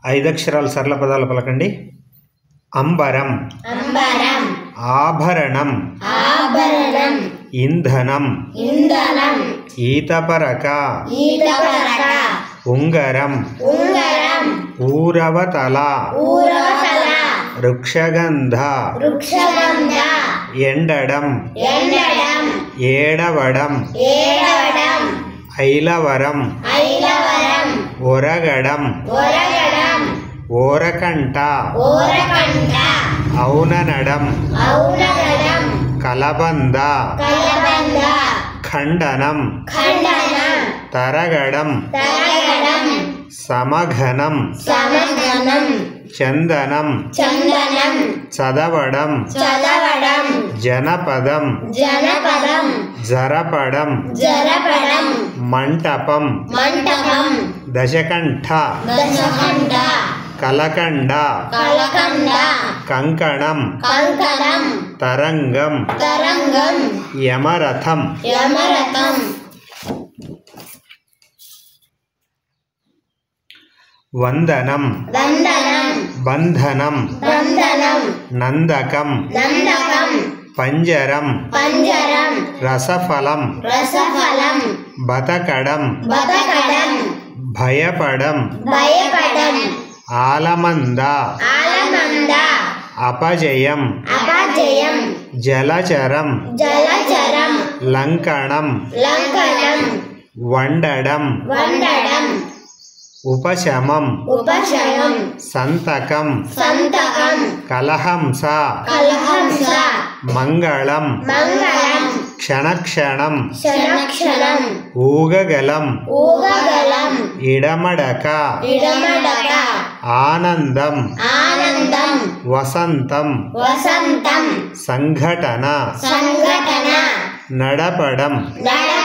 ఐదు అక్షరాల సరళ పదాలు పలకండి. అంబరం, అంబరం, ఆభరణం, ఆభరణం, ఇంధనం, ఇంధనం, ఈతపరక, ఈతపరక, ఉంగరం, ఉంగరం, ఊరవతల, ఊరవతల, వృక్షగంధ, వృక్షగంధ, ఎండడం, ఎండడం, ఏడవడం, ఏడవడం, ఐలవరం, ఐలవరం, ఒరగడం, ఒరగడం, ఓరకంట, ఓరకంట, ఔననడం, ఔనగడం, కలబంద, కలబంద, ఖండనం, ఖండనం, తరగడం, తరగడం, సమఘనం, సమగనం, చందనం, చందనం, చదవడం, చదవడం, జనపదం, జనపదం, జరపడం, జరపడం, మంటపం, మంటపం, దశకంఠ, దశకంఠ, కలకండ, కలకండ, కంకణం, కంకణం, తరంగం, తరంగం, యమరథం. యమరథం. వందనం, వందనం, బంధనం, బంధనం, నందకం, నందకం, పంజరం, పంజరం, రసఫలం, రసఫలం, బతకడం, బతకడం, భయపడం, భయపడం, ఆలమంద, ఆలమంద, అపజయం, అపజయం, జలచరం, జలచరం, లంకణం, లంకణం, వండడం, వండడం, ఉపశమం, ఉపశమం, సంతకం, సంతకం, కలహంస, కలహంస, మంగళం, మంగళం, క్షణక్షణం, క్షణక్షణం, ఊగగలం, ఊగగలం, ఇడమడక, ఇడమడక, ఆనందం, ఆనందం, వసంతం, వసంతం, సంఘటన, సంఘటన, నడపడం, నడపడం,